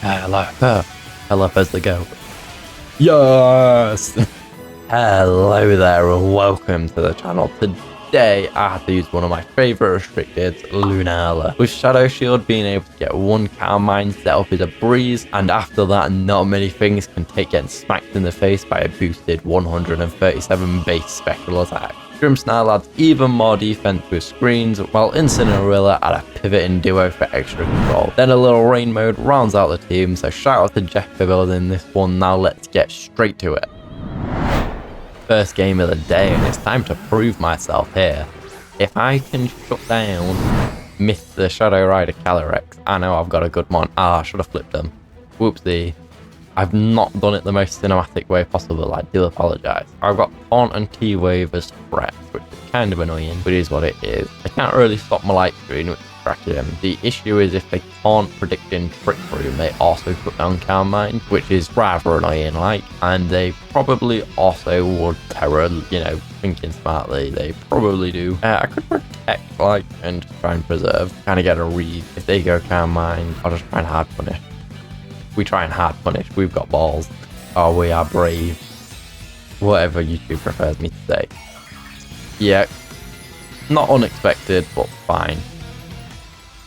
Hello. Hello, as the go. Yes! Hello there and welcome to the channel. Today I had to use one of my favourite restricteds, Lunala. With Shadow Shield being able to get one Carmine set up is a breeze, and after that not many things can take getting smacked in the face by a boosted 137 base special attack. Grimmsnarl adds even more defense with screens, while Incineroar add a pivoting duo for extra control. Then a little rain mode rounds out the team, so shout out to Jeff for building this one. Now let's get straight to it. First game of the day, and it's time to prove myself here. If I can shut down Mr. Shadow Rider Calyrex, I know I've got a good one. I should have flipped them. Whoopsie. I've not done it the most cinematic way possible, I do apologise. I've got Taunt and T-Wave as threats, which is kind of annoying, but it is what it is. I can't really stop my light screen, which is cracking them. The issue is if they can't predict in Trick Room, they also put down Carmine, which is rather annoying, and they probably also would Terror, thinking smartly, they probably do. I could protect, and just try and preserve, kind of get a read. If they go Carmine, I'll just try and hard punish. We try and hard punish, we've got balls. Oh, we are brave. Whatever YouTube prefers me to say. Yeah, not unexpected, but fine.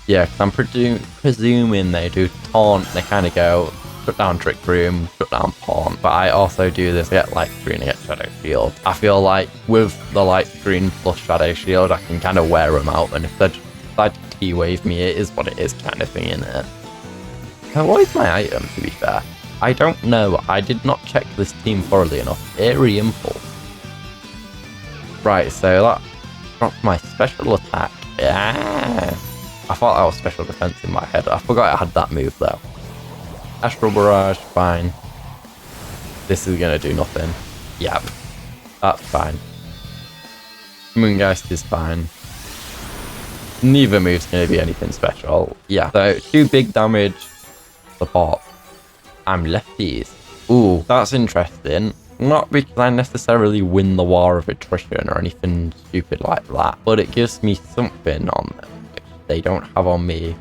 Yeah, because I'm presuming they do Taunt, they kind of go, shut down Trick Room, shut down Taunt, but I also do this, get Light Screen and get Shadow Shield. I feel like with the Light Screen plus Shadow Shield, I can kind of wear them out, and if they decide to T-Wave me, it is what it is kind of thing, innit? What is my item, to be fair? I don't know. I did not check this team thoroughly enough. Airy Impulse. Right, so that dropped my special attack. Yeah. I thought that was special defense in my head. I forgot I had that move, though. Astral Barrage, fine. This is going to do nothing. Yep. That's fine. Moongeist is fine. Neither move's going to be anything special. Yeah, so 2 big damage. Support. I'm lefties. Ooh, that's interesting. Not because I necessarily win the war of attrition or anything stupid like that, but it gives me something on them which they don't have on me.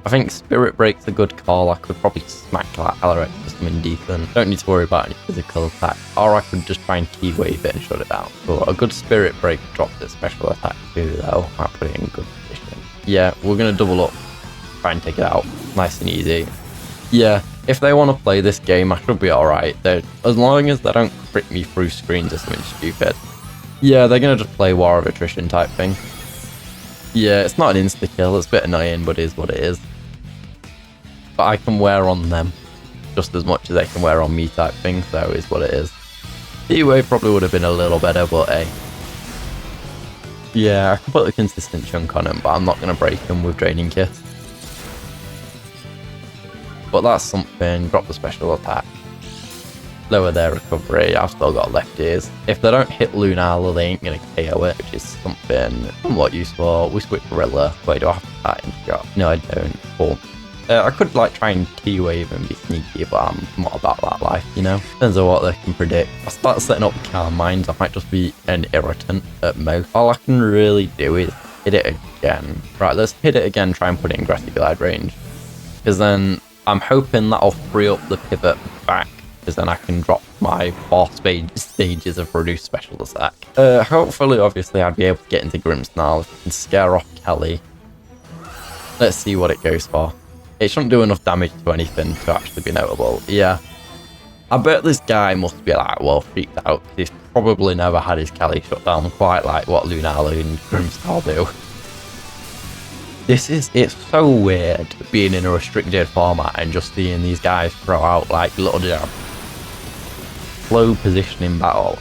I think Spirit Break's a good call. I could probably smack like Calyrex for something decent. Don't need to worry about any physical attack, or I could just try and T-Wave it and shut it down. But a good Spirit Break drops its special attack too, though. I'll put it in good position. Yeah, we're gonna double up, try and take it out, nice and easy. Yeah, if they want to play this game, I should be alright. As long as they don't crit me through screens or something stupid. Yeah, they're going to just play War of Attrition type thing. Yeah, it's not an insta-kill. It's a bit annoying, but it is what it is. But I can wear on them just as much as they can wear on me type thing, so it is what it is. T-Wave probably would have been a little better, but hey. Yeah, I can put a consistent chunk on him, but I'm not going to break him with Draining Kiss. But that's something. Drop the special attack. Lower their recovery. I've still got lefties. If they don't hit Lunala, they ain't going to KO it, which is something somewhat useful. We switch Gorilla. Wait, do I have to start in shot? No, I don't. Cool. I could try and T-Wave and be sneaky, but I'm not about that life, Depends on what they can predict. I start setting up Carmines. I might just be an irritant at most. All I can really do is hit it again. Right, let's hit it again. Try and put it in Grassy Glide range. Because then I'm hoping that'll free up the pivot back, because then I can drop my 4 stages of reduced special attack. Hopefully, obviously, I'd be able to get into Grimmsnarl if I can scare off Kelly. Let's see what it goes for. It shouldn't do enough damage to anything to actually be notable. Yeah. I bet this guy must be freaked out, because he's probably never had his Kelly shut down quite like what Lunala and Grimmsnarl do. It's so weird being in a restricted format and just seeing these guys throw out little jabs. Slow positioning battle.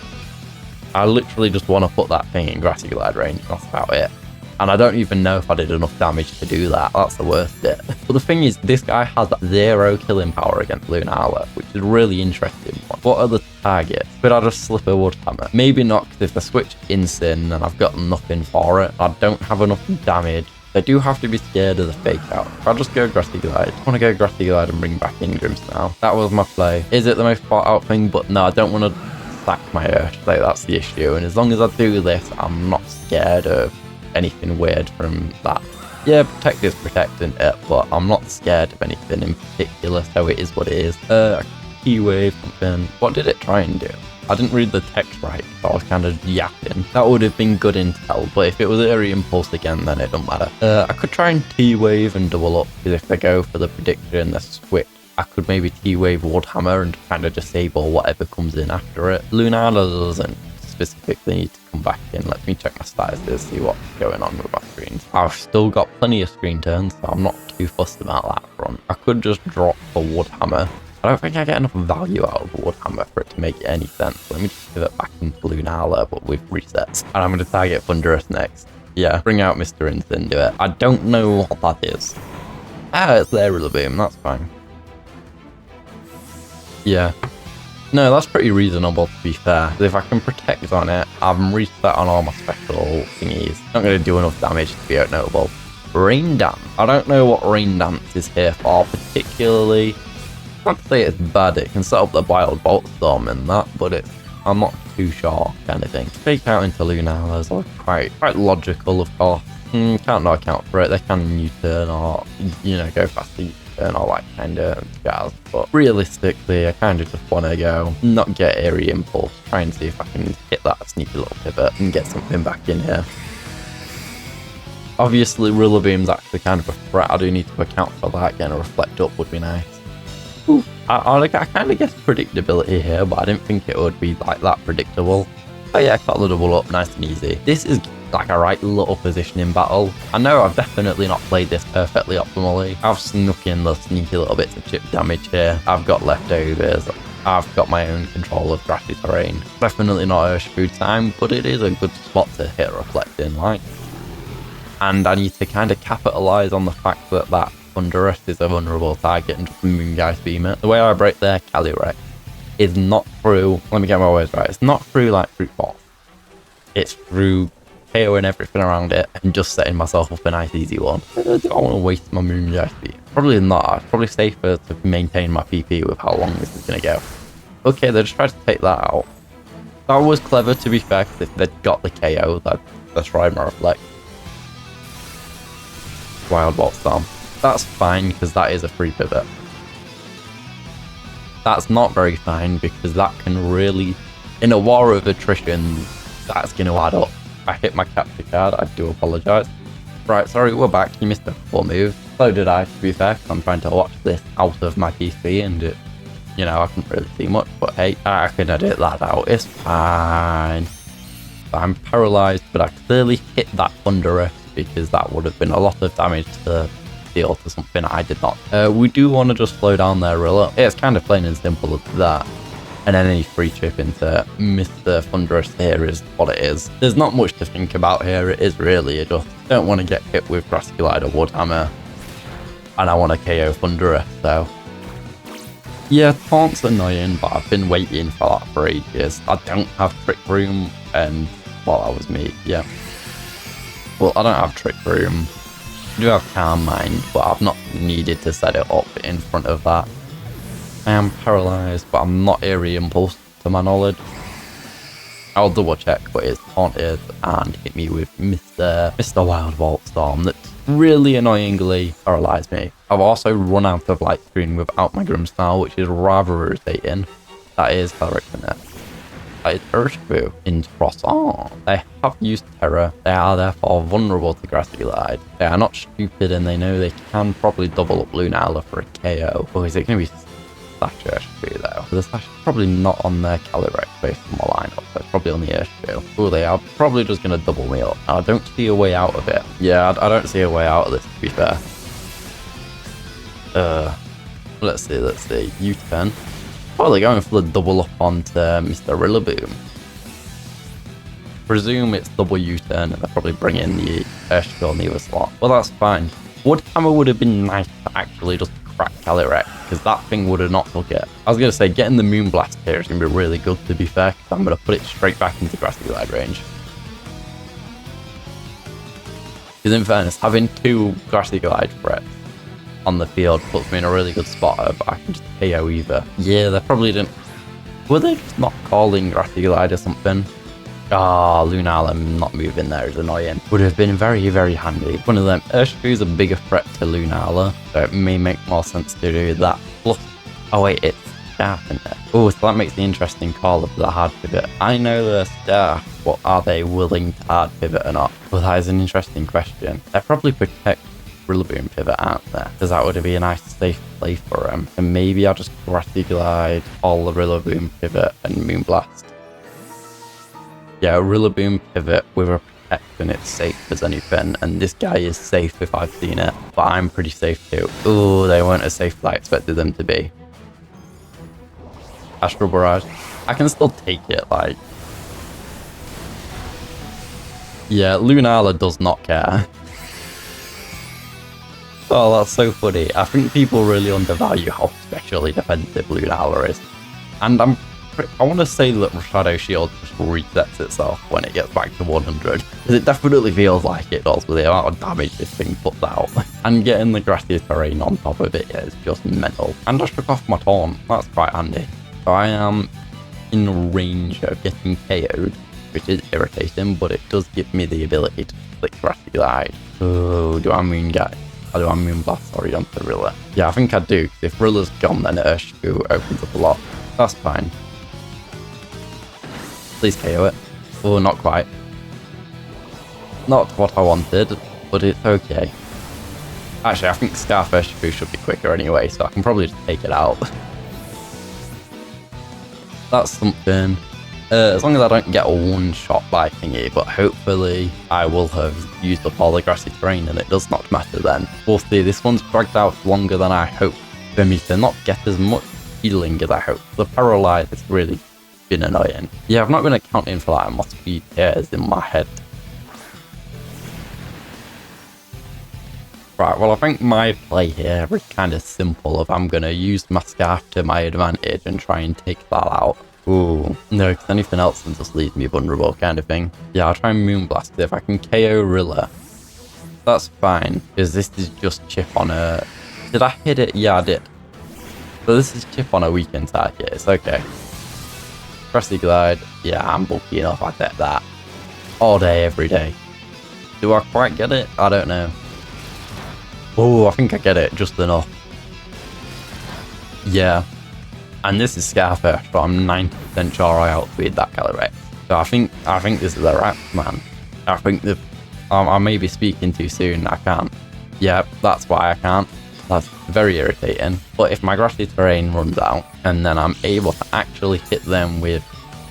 I literally just want to put that thing in Grassy Glide range, that's about it. And I don't even know if I did enough damage to do that, that's the worst bit. But the thing is, this guy has 0 killing power against Lunala, which is really interesting. What are the targets? Could I just slip a Woodhammer? Maybe not, because if I switch Incin and I've got nothing for it, I don't have enough damage. They do have to be scared of the fake out. If I just go Grassy Glide, I want to go Grassy Glide and bring back in Grimmsnarl. That was my play. Is it the most thought out thing? But no, I don't want to sack my Ursh. That's the issue. And as long as I do this, I'm not scared of anything weird from that. Yeah, Protect is protecting it, but I'm not scared of anything in particular, so it is what it is. Key-wave, something. What did it try and do? I didn't read the text right, so I was kind of yapping. That would have been good intel, but if it was Airy Impulse again, then it don't matter. I could try and T-wave and double up, because if they go for the prediction, the switch, I could maybe T-wave Woodhammer and kind of disable whatever comes in after it. Lunala doesn't specifically need to come back in. Let me check my status to see what's going on with my screens. I've still got plenty of screen turns, so I'm not too fussed about that front. I could just drop the Woodhammer. I don't think I get enough value out of Woodhammer for it to make any sense. Let me just give it back into Lunala, but with resets. And I'm going to target Thundurus next. Yeah, bring out Mr. Instant, do it. I don't know what that is. Ah, it's there, Rillaboom, that's fine. Yeah. No, that's pretty reasonable, to be fair. If I can protect on it, I'm reset on all my special thingies. Not going to do enough damage to be out notable. Rain Dance. I don't know what Rain Dance is here for, particularly. I can't say it's bad. It can set up the Wild Volt Storm in that, but I'm not too sure, kind of thing. Fake out into Lunala's are quite logical, of course. Can't not account for it. They can U-turn or, go faster U-turn or like kind of jazz. But realistically, I kind of just want to go, not get Airy Impulse, try and see if I can hit that sneaky little pivot and get something back in here. Obviously, Rillaboom's actually kind of a threat. I do need to account for that. Getting a Reflect Up would be nice. Ooh, I kind of guess predictability here, but I didn't think it would be like that predictable. Oh yeah, got the double up, nice and easy. This is like a right little position in battle. I know I've definitely not played this perfectly optimally. I've snuck in the sneaky little bits of chip damage here. I've got leftovers. I've got my own control of grassy terrain. Definitely not Urshifu time, but it is a good spot to hit Reflect in, like. And I need to kind of capitalize on the fact that Thundurus is a vulnerable target and just Moongeist Beam it. The way I break their Calyrex is not through, let me get my words right, it's not through like Brute Force. It's through KOing everything around it and just setting myself up a nice easy one. I don't want to waste my Moongeist Beam. Probably not. It's probably safer to maintain my PP with how long this is going to go. Okay, they just tried to take that out. That was clever, to be fair, because if they'd got the KO, they'd destroy my Reflect. Wild Bolt Storm. That's fine, because that is a free pivot. That's not very fine, because that can really, in a war of attrition, that's going to add up. If I hit my capture card, I do apologise. Right, sorry, we're back. You missed a full move. So did I, to be fair, 'cause I'm trying to watch this out of my PC, and it, I couldn't really see much, but hey, I can edit that out. It's fine. I'm paralysed, but I clearly hit that Thundurus, because that would have been a lot of damage to deal to something I did not. We do want to just slow down their Rilla. It's kind of plain and simple as that. And then any free chip into Mr. Thundurus here is what it is. There's not much to think about here. It is really, you just don't want to get hit with Grassy Glide or Woodhammer. And I want to KO Thundurus, so. Yeah, Taunt's annoying, but I've been waiting for that for ages. I don't have Trick Room, and, well, that was me, yeah. Well, I don't have Trick Room. I do have Calm Mind, but I've not needed to set it up in front of that. I am paralysed, but I'm not Airy Impulse, to my knowledge. I'll double check, but it's taunted and hit me with Mr. Wild Volt Storm that really annoyingly paralysed me. I've also run out of light screen without my Grimmsnarl, which is rather irritating. That is Calyrex in it. That is Urshifu in Croissant. They have used Terror. They are therefore vulnerable to Grassy Glide. They are not stupid and they know they can probably double up Lunala for a KO. Oh, is it going to be Slash Urshifu though? The Slash is probably not on their Calyrex based on my lineup, so it's probably on the Urshifu. Oh, they are probably just going to double me up. I don't see a way out of it. Yeah, I don't see a way out of this, to be fair. Let's see. U-turn. Oh, they're going for the double up onto Mr. Rillaboom. Presume it's double U-turn and they'll probably bring in the Urshifu on the other slot. Well, that's fine. Woodhammer would have been nice to actually just crack Calyrex, because that thing would have not took it. I was going to say, getting the Moonblast here is going to be really good, to be fair, because I'm going to put it straight back into Grassy Glide range. Because in fairness, having two Grassy Glide threats on the field puts me in a really good spot of I can just KO either. Yeah, they probably didn't. Were they just not calling Grassy Glide or something? Ah, Lunala not moving there is annoying. Would have been very, very handy. One of them. Urshifu is a bigger threat to Lunala, so it may make more sense to do that. Plus, oh wait, it's Staff in there. Oh, so that makes the interesting call of the hard pivot. I know they're Staff, but are they willing to hard pivot or not? Well, that is an interesting question. They're probably protect Rillaboom pivot, aren't there? Because that would be a nice safe play for him. And maybe I'll just Grassy Glide, all the Rillaboom pivot, and Moonblast. Yeah, Rillaboom pivot with a protect and it's safe as anything. And this guy is safe if I've seen it. But I'm pretty safe too. Oh, they weren't as safe as I expected them to be. Astral Barrage. I can still take it, like... Yeah, Lunala does not care. Oh, that's so funny. I think people really undervalue how specially defensive Lunala is. And I want to say that Shadow Shield just resets itself when it gets back to 100. Because it definitely feels like it does with the amount of damage this thing puts out. And getting the grassy terrain on top of it is just mental. And I struck off my taunt. That's quite handy. So I am in range of getting KO'd, which is irritating, but it does give me the ability to flick Grassy Glide. Oh, do I Moon Guide? Or do I Moonblast? Sorry, onto Rilla. Yeah, I think I do. If Rilla's gone, then Urshifu opens up a lot. That's fine. Please KO it. Oh, not quite. Not what I wanted, but it's okay. Actually, I think Scarf Urshifu should be quicker anyway, so I can probably just take it out. That's something. As long as I don't get a one-shot by thingy, but hopefully I will have used up all the grassy terrain and it does not matter then. We'll see, this one's dragged out longer than I hoped for me to not get as much healing as I hoped. The Paralyze has really been annoying. Yeah, I've not been accounting for that, my speed tears in my head. Right, well I think my play here is kind of simple if I'm going to use my Scarf to my advantage and try and take that out. Ooh, no, because anything else then just leaves me vulnerable kind of thing. Yeah, I'll try and Moonblast if I can KO Rilla. That's fine, because this is just chip on a... Did I hit it? Yeah, I did. So this is chip on a weakened target, it's okay. Grassy Glide, yeah, I'm bulky enough, I bet that. All day, every day. Do I quite get it? I don't know. Oh, I think I get it, just enough. Yeah. And this is Scarfish, so I'm 90% sure I outspeed that Calyrex. So I think this is a wrap, man. I think that I may be speaking too soon, I can't. Yeah, that's why I can't. That's very irritating. But if my grassy terrain runs out, and then I'm able to actually hit them with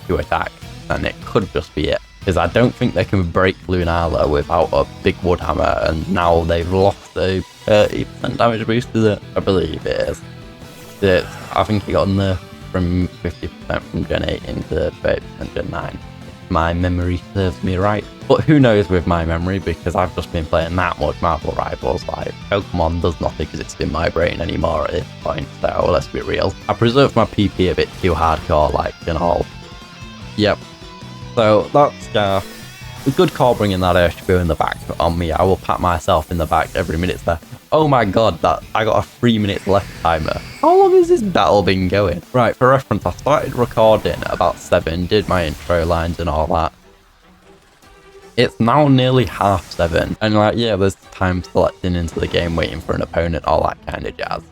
2 attacks, then it could just be it. Because I don't think they can break Lunala without a big wood hammer, and now they've lost a 30% damage boost to it. I believe it is. I think it got nerfed from 50% from Gen 8 into 30% Gen 9. My memory serves me right. But who knows with my memory, because I've just been playing that much Marvel Rivals. Like, Pokemon does not exist in my brain anymore at this point, so let's be real. I preserved my PP a bit too hardcore, like, and all. Yep. So, that's Scarf. A good call bringing that Urshifu in the back on me. I will pat myself in the back every minute there. Oh my god, that I got a 3 minutes left timer. How long has this battle been going? Right, for reference, I started recording at about 7, did my intro lines and all that. It's now nearly 7:30, and like, yeah, there's time selecting into the game, waiting for an opponent, all that kind of jazz.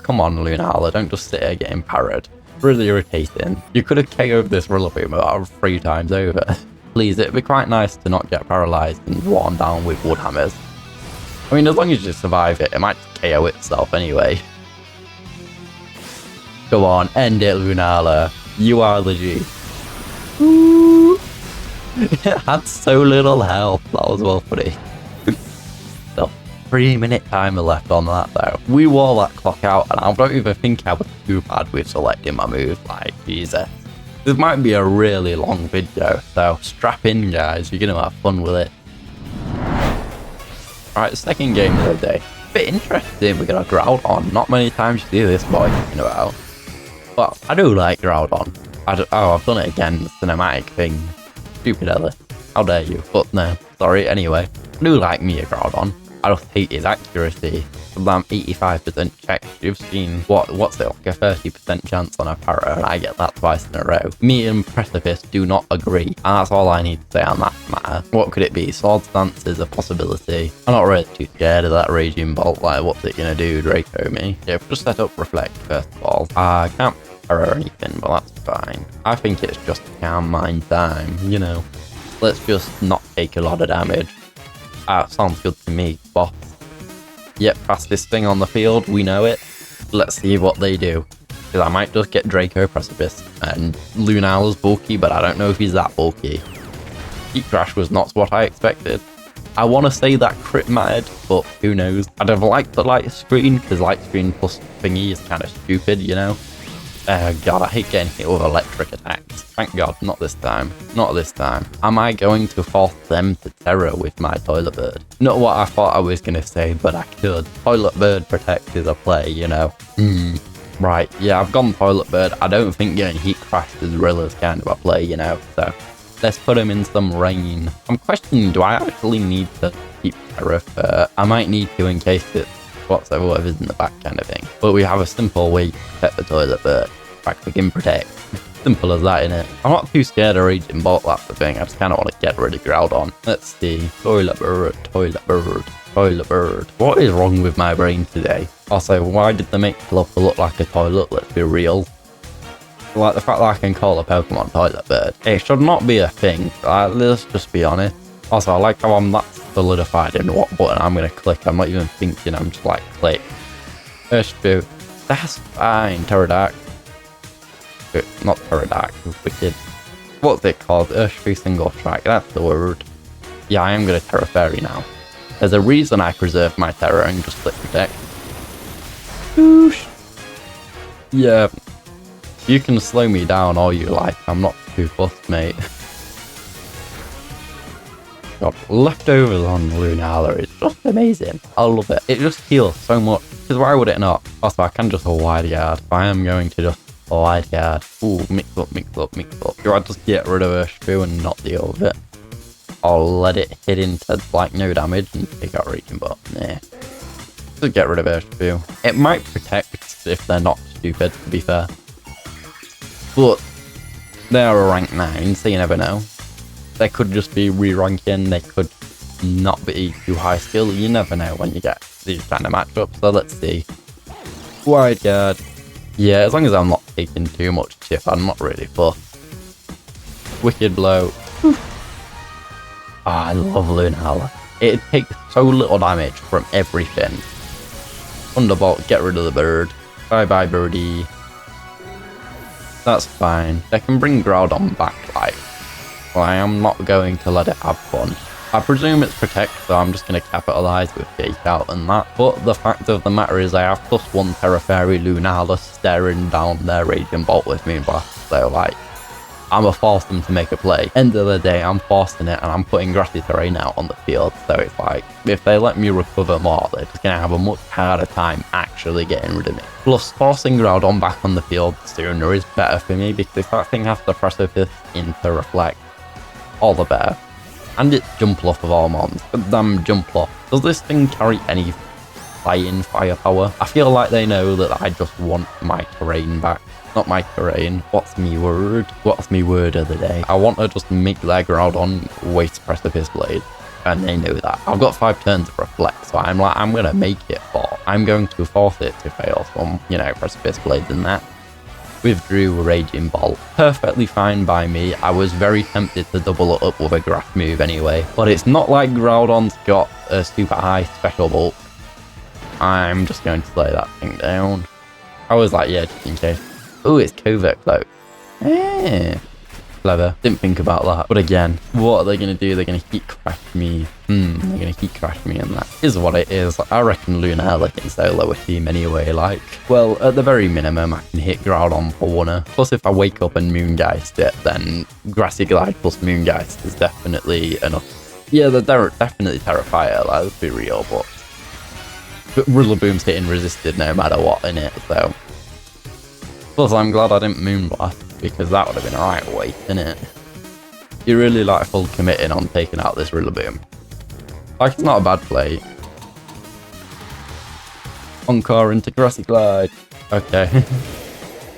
Come on, Lunala, don't just sit here getting parried. Really irritating. You could have KO'd this Rillaboom about 3 times over. Please, it'd be quite nice to not get paralyzed and worn down with wood hammers. I mean, as long as you survive it, it might KO itself anyway. Go on, end it, Lunala. You are the G. Ooh. It had so little health. That was well funny. So, 3-minute timer left on that though. We wore that clock out, and I don't even think I was too bad with selecting my moves. Like, Jesus. This might be a really long video, so strap in guys, you're gonna have fun with it. Alright, second game of the day. Bit interesting, we got a Groudon. Not many times you see this boy talking about. But I do like Groudon. Oh, I've done it again, the cinematic thing. Stupid Ellis. How dare you? But no, sorry, anyway. I do like me a Groudon. I just hate his accuracy. damn 85% checks. You've seen, what's it, like a 30% chance on a para, and I get that twice in a row. Me and Precipice do not agree, and that's all I need to say on that matter. What could it be? Swords Dance is a possibility. I'm not really too scared of that Raging Bolt, like what's it gonna do, Draco me? Yeah, just set up Reflect first of all. I can't para or anything, but that's fine. I think it's just Calm Mind time, you know. Let's just not take a lot of damage. Sounds good to me, boss. Yep, fastest thing on the field, we know it. Let's see what they do. Because I might just get Draco Precipice. And Lunala's bulky, but I don't know if he's that bulky. Heat Crash was not what I expected. I want to say that crit mattered, but who knows. I'd have liked the light screen, because light screen plus thingy is kind of stupid, you know. God, I hate getting hit with electric attacks. Thank God, not this time. Not this time. Am I going to force them to terror with my Toilet Bird? Not what I thought I was going to say, but I could. Toilet Bird Protect is a play, you know. Right, yeah, I've gone Toilet Bird. I don't think getting Heat Crashed is really kind of a play, you know. So, let's put him in some rain. I'm questioning, do I actually need to keep terror? I might need to in case it's whatever's in the back kind of thing. But we have a simple way to protect the Toilet Bird. Back begin protect. Simple as that, innit? I'm not too scared of Raging Bolt, that's the thing. I just kind of want to get rid of Groudon. Let's see. Toilet Bird, Toilet Bird, Toilet Bird. What is wrong with my brain today? Also, why did they make Clopper look like a toilet? Let's be real. Like the fact that I can call a Pokemon Toilet Bird. It should not be a thing. Let's just be honest. Also, I like how I'm that solidified in what button I'm going to click. I'm not even thinking, I'm just like, click. Urshifu. That's fine. Pterodark. Not Pterodark, wicked. What's it called? Urshifu Single Strike, that's the word. Yeah, I am going to Terra Fairy now. There's a reason I preserved my Terra and just click Protect. Whoosh. Yeah. You can slow me down all you like, I'm not too fussed, mate. God, leftovers on Lunala is just amazing. I love it. It just heals so much. Because why would it not? Also, I can just wide guard. I am going to just wide guard. Ooh, mix up, mix up, mix up. Do I just get rid of Urshifu and not deal with it? I'll let it hit into like no damage and take out Raging Bolt. Nah. Just get rid of Urshifu. It might protect if they're not stupid, to be fair. But they are a rank 9, so you never know. They could just be re-ranking, they could not be too high skill. You never know when you get these kind of matchups, so let's see. Wide guard. Yeah, as long as I'm not taking too much chip, I'm not really fussed. Wicked Blow. I love Lunala. It takes so little damage from everything. Thunderbolt, get rid of the bird. Bye bye birdie. That's fine. They can bring Groudon back, like. Well, I am not going to let it have fun. I presume it's Protect, so I'm just going to capitalise with Fake Out and that. But the fact of the matter is I have +1 Terra Fairy Lunala staring down their Raging Bolt with me, but so like, I'm going to force them to make a play. End of the day, I'm forcing it and I'm putting Grassy Terrain out on the field, so it's like, if they let me recover more, they're just going to have a much harder time actually getting rid of me. Plus, forcing Groudon back on the field sooner is better for me, because if that thing has to Precipice into Reflect, all the better. And it's Jumpluff of all mons. But damn Jumpluff. Does this thing carry any flying firepower? I feel like they know that I just want my terrain back. Not my terrain. What's me word? What's me word of the day? I want to just make their Groudon waste Precipice Blade. And they know that. I've got 5 turns of Reflect, so I'm like, I'm going to make it fall. I'm going to force it to fail some, you know, Precipice Blades and that. Withdrew Raging Bolt. Perfectly fine by me. I was very tempted to double it up with a grass move anyway. But it's not like Groudon's got a super high special bulk. I'm just going to slay that thing down. I was like, yeah, just in case. Oh, it's Covert Cloak. Eh. Clever. Didn't think about that. But again, what are they going to do? They're going to Heat Crash me. They're going to Heat Crash me, and that is what it is. I reckon Lunala can solo a team anyway. Like, well, at the very minimum, I can hit Groudon for one. Plus, if I wake up and Moongeist it, then Grassy Glide plus Moongeist is definitely enough. Yeah, they're definitely Terrifier, like, let's be real, but Rillaboom's hitting resisted no matter what in it, so. Plus, I'm glad I didn't Moonblast, because that would have been a right waste, innit? You're really like full committing on taking out this Rillaboom. Like, it's not a bad play. Encore into Grassy Glide. Okay.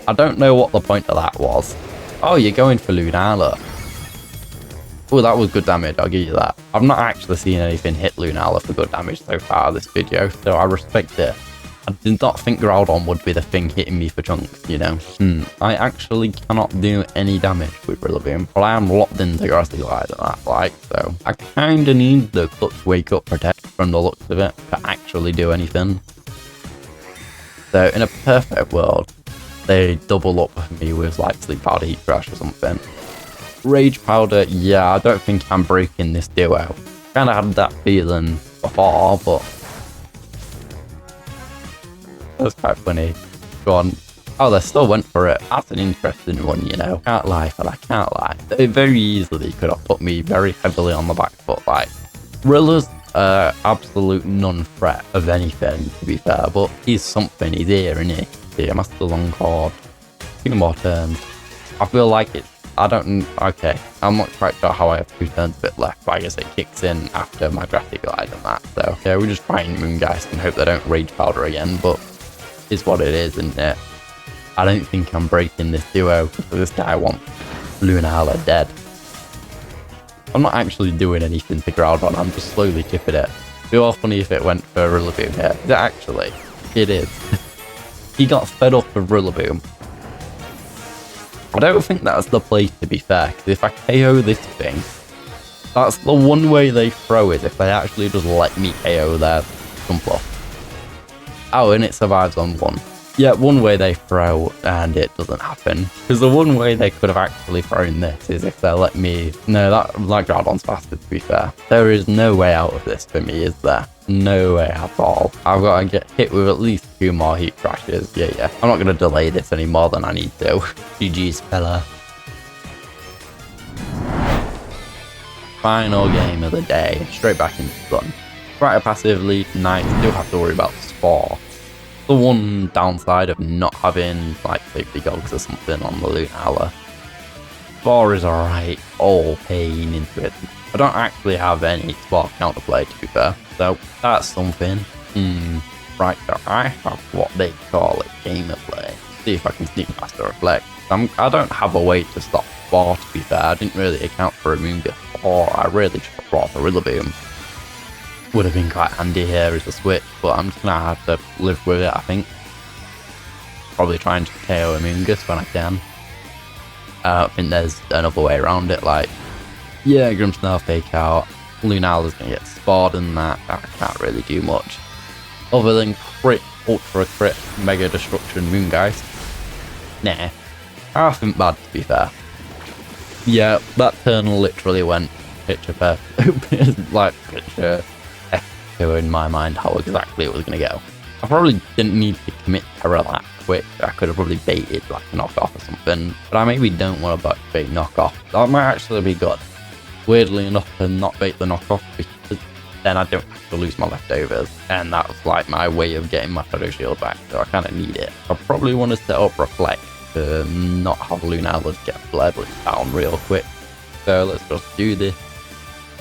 I don't know what the point of that was. Oh, you're going for Lunala. Oh, that was good damage, I'll give you that. I've not actually seen anything hit Lunala for good damage so far this video, so I respect it. I did not think Groudon would be the thing hitting me for chunks, you know. I actually cannot do any damage with Rillaboom, but I am locked into Grassy Glide and that, like, so I kinda need the Clutch Wake Up Protect from the looks of it to actually do anything. So in a perfect world, they double up me with like Sleep Powder, Heat Crash or something. Rage Powder, yeah, I don't think I'm breaking this duo. Kinda had that feeling before, but that's quite funny. Go on. Oh, they still went for it. That's an interesting one, you know. Can't lie, but I can't lie. They very easily could have put me very heavily on the back foot. Like, Rilla's absolute non-threat of anything, to be fair, but he's something. He's here, isn't he? Yeah, Master Long Cord. 2 more turns. I feel like it's okay, I'm not quite sure how I have 2 turns a bit left, but I guess it kicks in after my Grassy Glide and that. So, yeah, we're just trying Moongeist and hope they don't Rage Powder again, but it's what it is, isn't it? I don't think I'm breaking this duo because this guy wants Lunala dead. I'm not actually doing anything to Groudon, I'm just slowly chipping it. It'd be all funny if it went for Rillaboom here. Is it actually? It is. He got fed up with Rillaboom. I don't think that's the play, to be fair, because if I KO this thing, that's the one way they throw it, if they actually just let me KO their Jumpluff. Oh, and it survives on 1. Yeah, one way they throw and it doesn't happen. Because the one way they could have actually thrown this is if they let me... No, that Groudon's faster, to be fair. There is no way out of this for me, is there? No way at all. I've got to get hit with at least 2 more Heat Crashes. Yeah. I'm not going to delay this any more than I need to. GG's, fella. Final game of the day. Straight back into the sun. Right, a passive lead, nice. Still have to worry about Spore. The one downside of not having like safety goggles or something on the Lunala. Spore is alright, all pain into it. I don't actually have any Spore counterplay, to be fair, so that's something. Right, so I have what they call it gameplay. See if I can sneak past or reflect. I don't have a way to stop Spore, to be fair. I didn't really account for a Moongeist, or I really just brought the Rillaboom. Would have been quite handy here as a switch, but I'm just gonna have to live with it, I think. Probably try and just KO a Moongeist when I can. I don't think there's another way around it, like, yeah, Grimmsnarl fake out, Lunala's gonna get Spored and that, I can't really do much. Other than crit, ultra crit, mega destruction Moongeist. Nah, I think bad, to be fair. Yeah, that turn literally went picture perfect, like picture in my mind how exactly it was going to go. I probably didn't need to commit Terra that quick. I could have probably baited like a knockoff or something, but I maybe don't want to bait knockoff. That might actually be good. Weirdly enough, to not bait the knockoff, because then I don't have to lose my leftovers, and that's like my way of getting my Shadow Shield back, so I kind of need it. I probably want to set up Reflect to not have Lunala get Blurblitz down real quick. So let's just do this.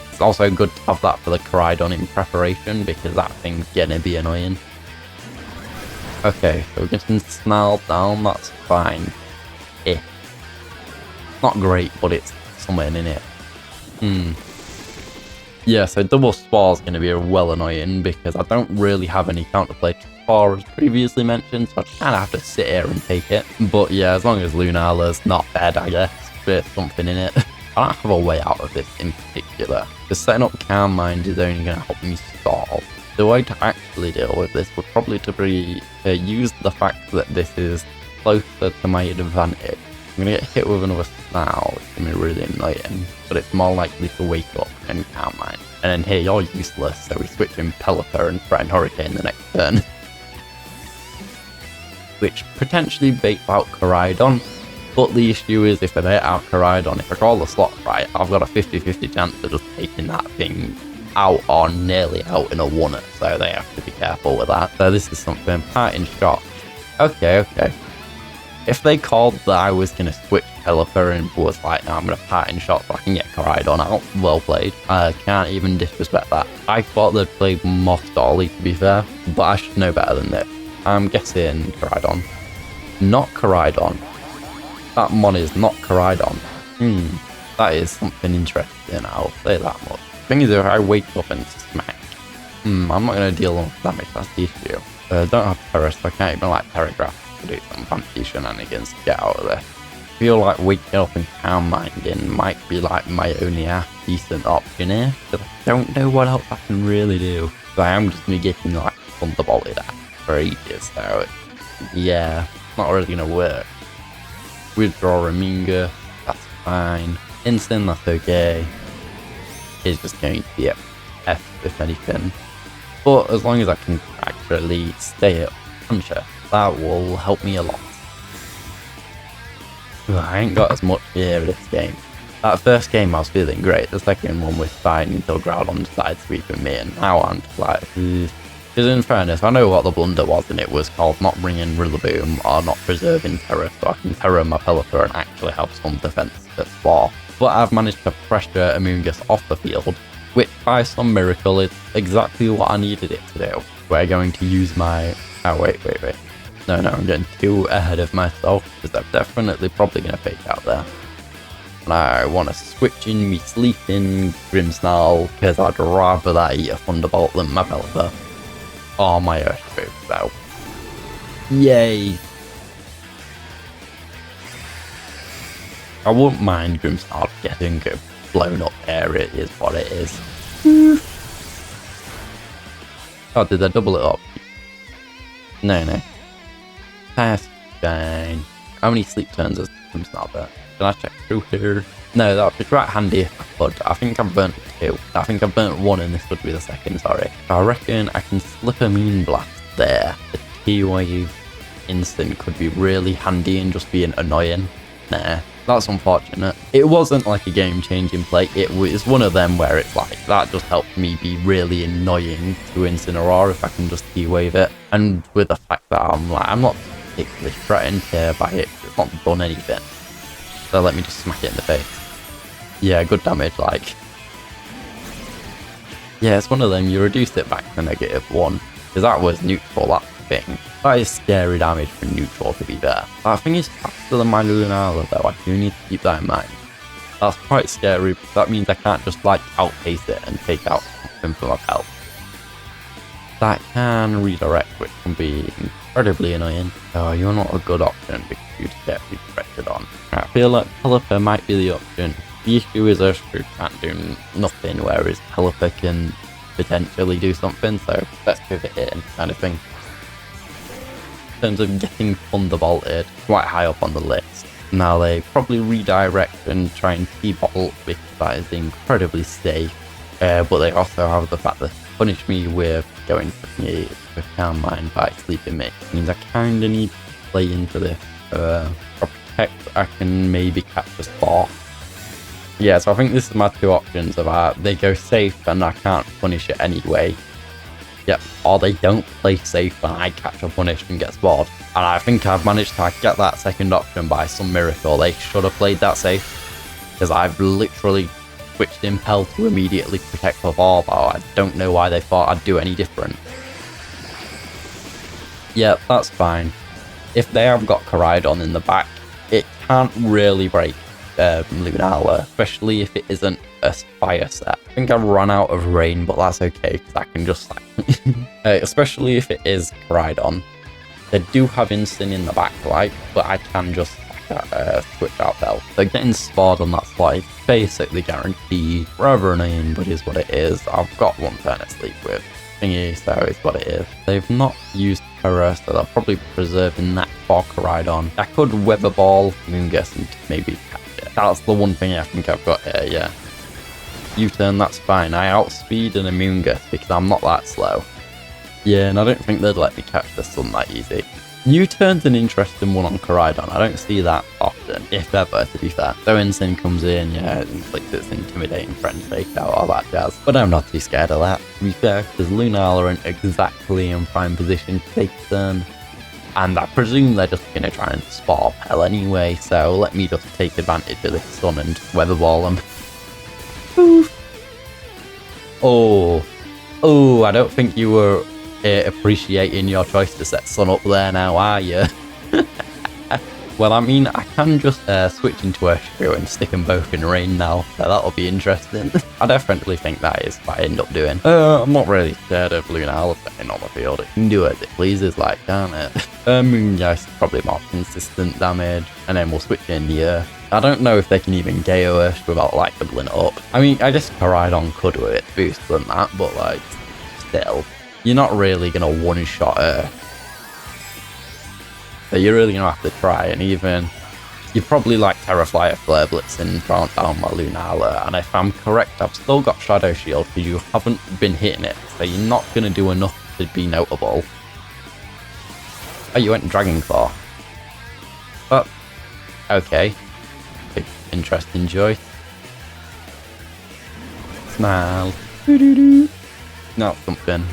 It's also good to have that for the Koraidon in preparation, because that thing's gonna be annoying. Okay, so we're getting Snarl down, that's fine. Not great, but it's something in it. Yeah, so double Spore's gonna be well annoying, because I don't really have any counterplay to Spore as previously mentioned, so I kind of have to sit here and take it. But yeah, as long as Lunala's not dead, I guess, there's something in it. I don't have a way out of this in particular. Just setting up Calm Mind is only going to help me stall. The way to actually deal with this would probably be to use the fact that this is closer to my advantage. I'm going to get hit with another Snarl, which is going to be really annoying, but it's more likely to wake up and Calm Mind. And then here, you're useless, so we switch in Pelipper and threaten Hurricane the next turn. Which potentially baits out Koraidon. But the issue is, if I bait out Koraidon, if I call the slot right, I've got a 50-50 chance of just taking that thing out or nearly out in a 1-er, so they have to be careful with that. So this is something, Parting Shot. Okay. If they called that I was going to switch Pelipper and was like, no, I'm going to Parting Shot so I can get Koraidon out, well played. I can't even disrespect that. I thought they'd play more Stally, to be fair, but I should know better than this. I'm guessing Koraidon. Not Koraidon. That mon is not Koraidon. That is something interesting, I'll say that much. Thing is, if I wake up and smack, I'm not going to deal with damage, that's the issue. I don't have Terra, so I can't even like Terragraph to do some fancy shenanigans to get out of there. I feel like waking up and Calm Minding might be like my only half decent option here, because I don't know what else I can really do. So I am just going to be getting like Thunderbolted at for ages, so yeah, it's not really going to work. Withdraw Raminga, that's fine. Instant, that's okay. It's just going to be F if anything. But as long as I can actually stay at Puncher, that will help me a lot. I ain't got as much here this game. That first game I was feeling great, the second one was fine until Groudon decided sweeping me, and now I'm just like, Because in fairness, I know what the blunder was, and it was called not bringing Rillaboom or not preserving Terra, so I can Terra my Pelipper and actually have some defense at Spore. But I've managed to pressure Amoonguss off the field, which by some miracle is exactly what I needed it to do. We're going to use my... Oh, wait. No, I'm getting too ahead of myself, because I'm definitely probably going to fake out there. And I want to switch in me Sleeping Grimmsnarl, because I'd rather that eat a Thunderbolt than my Pelipper. Oh, my Earthquake, though. Yay! I wouldn't mind Grimmsnarl getting blown up there, it is what it is. Oh, did I double it up? No. That's fine. How many sleep turns has Grimmsnarl burnt? Can I check through here? No, that would be quite handy if I could. I think I've burnt 2. I think I've burnt 1 and this would be the second, sorry. I reckon I can slip a Moonblast there. The T-Wave instant could be really handy and just being annoying. Nah, that's unfortunate. It wasn't like a game-changing play. It was one of them where it's like, that just helped me be really annoying to Incineroar if I can just T-Wave it. And with the fact that I'm not particularly threatened here by it, it's not done anything. So let me just smack it in the face. Yeah, good damage, like. Yeah, it's one of them, you reduced it back to -1. Because that was neutral, that thing. That is scary damage for neutral, to be fair. That thing is faster than my Lunala, though. I do need to keep that in mind. That's quite scary, because that means I can't just, like, outpace it and take out something from my health. That can redirect, which can be incredibly annoying. Oh, you're not a good option because you get redirected on. I feel like Pelipper might be the option. The issue is Urshifu can't do nothing, whereas Pelipper can potentially do something, so let's pivot in, kind of thing. In terms of getting Thunderbolted, quite high up on the list. Now they probably redirect and try and T-Bottle, because that is incredibly safe. But they also have the fact that punish me with going for me with Calm Mind by sleeping me. It means I kind of need to play into this. For Protect, I can maybe catch a Spore. Yeah, so I think this is my 2 options of they go safe and I can't punish it anyway. Yep, or they don't play safe and I catch a punish and get Spored. And I think I've managed to get that second option by some miracle. They should have played that safe, because I've literally switched Impel to immediately protect the ball, but I don't know why they thought I'd do any different. Yeah, that's fine. If they have got Koraidon in the back, it can't really break Lunala, especially if it isn't a fire set. I think I've run out of rain, but that's okay, because I can just especially if it is Koraidon. They do have Instant in the back, right? But I can just switch out Bell. So getting Spored on that slide, basically guaranteed. Rather annoying, but is what it is. I've got 1 turn of sleep with thingy, so it's what it is. They've not used Terra, so they're probably preserving that for Koraidon. I could Weather Ball, Moonguss, and maybe catch it. That's the one thing I think I've got here, yeah. U-turn, that's fine. I outspeed an Amoonguss because I'm not that slow. Yeah, and I don't think they'd let me catch the Sun that easy. U-turn's an interesting one on Koraidon. I don't see that often, if ever, to be fair. So Instant comes in, yeah, and inflicts its intimidating French fake out, all that jazz. But I'm not too scared of that, to be fair, because Lunala aren't exactly in prime position to take a turn. And I presume they're just going to try and Spore Pell anyway, so let me just take advantage of this Sun and Weather Ball them. Oh, I don't think you were appreciating your choice to set Sun up there now, are you? Well, I mean, I can just switch into Urshifu and stick them both in rain now, so that'll be interesting. I definitely think that is what I end up doing. I'm not really scared of Lunala staying on the field. It can do as it pleases, like, can't it? Moongeist is probably more consistent damage, and then we'll switch in here. I don't know if they can even KO Ursh without, like, doubling it up. I mean, I guess Koraidon could with it boost than that, but, like, still, you're not really gonna one-shot Ursh. So you're really going to have to try, and even you probably like Terraflyer, Flare Blitz, and drown down my Lunala. And if I'm correct, I've still got Shadow Shield because you haven't been hitting it, so you're not going to do enough to be notable. Oh, you went Dragon Claw. But, okay. Interesting choice. Smile. Not something.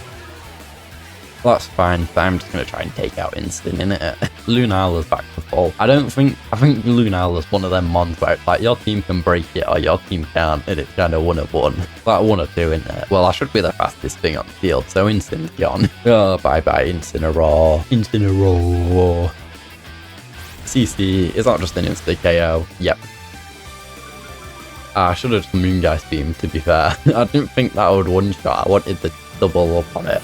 That's fine, but I'm just going to try and take out Instant, innit? Lunala's back to full. I think Lunala's one of them mons where it's like your team can break it or your team can't, and it's kind of one of one. Like 1 or 2, isn't it? Well, I should be the fastest thing on the field, so Instant's gone. Oh, bye-bye, Incineroar. Incineroar. CC, is that just an insta-KO? Yep. I should have just Moongeist Beam, to be fair. I didn't think that would one-shot. I wanted the double up on it.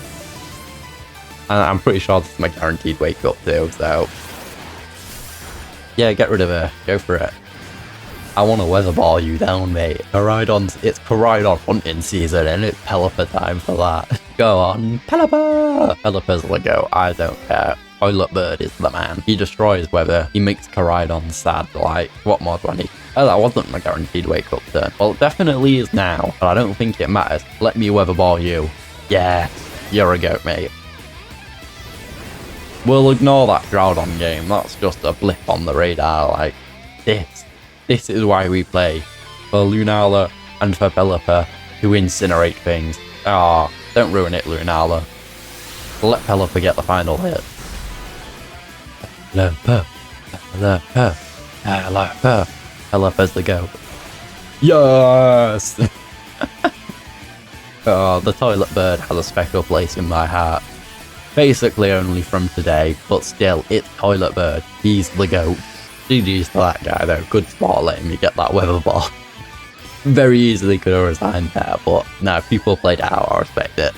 And I'm pretty sure this is my guaranteed wake up too, so... Yeah, get rid of her. Go for it. I want to weather ball you down, mate. It's Koraidon hunting season, and it's Pelipper time for that. Go on, Pelipper! Pelipper's the go, I don't care. Toilet Bird is the man. He destroys weather. He makes Koraidon sad. Like, what more do I need? Oh, that wasn't my guaranteed wake up turn. Well, it definitely is now, but I don't think it matters. Let me weather ball you. Yeah, you're a goat, mate. We'll ignore that Groudon game, that's just a blip on the radar, like, this is why we play, for Lunala and for Pelipper, to incinerate things. Ah, don't ruin it, Lunala. Let Pelipper get the final hit. Pelipper's the go. Yes! Oh, the Toilet Bird has a special place in my heart. Basically only from today, but still, it's Toilet Bird. He's the GOAT. GG's to that guy though, good spot letting me get that weather ball. Very easily could have resigned there, but no, people played it out, I respect it.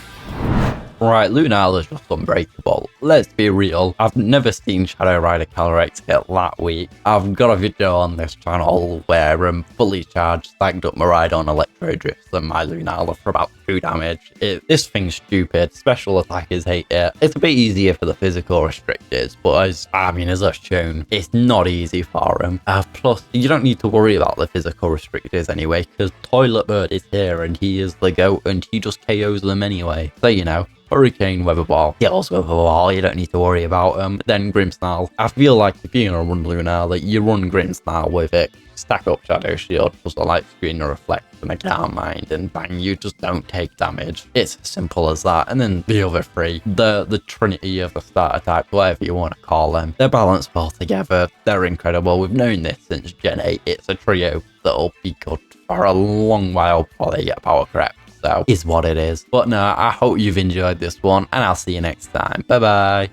Right, Lunala's just unbreakable. Let's be real, I've never seen Shadow Rider Calyrex hit that weak. I've got a video on this channel where I'm fully charged, stacked up my Rhydon Electro Drifts and my Lunala for about 2 damage. This thing's stupid, special attackers hate it. It's a bit easier for the physical restrictors, but as I've shown, it's not easy for him. Plus, you don't need to worry about the physical restrictors anyway, because Toilet Bird is here and he is the GOAT and he just KOs them anyway. So, you know. Hurricane, Weather Ball, Gales, Weather Ball, you don't need to worry about them. Then Grimmsnarl. I feel like if you're going to run Lunala, you run Grimmsnarl with it, stack up Shadow Shield, plus the Light Screen, a Reflect, and a Calm Mind, and bang, you just don't take damage. It's as simple as that. And then the other 3, the trinity of the starter type, whatever you want to call them, they're balanced well together, they're incredible. We've known this since Gen 8, it's a trio that'll be good for a long while before they get Power Crept. So, is what it is. But no, I hope you've enjoyed this one, and I'll see you next time. Bye bye.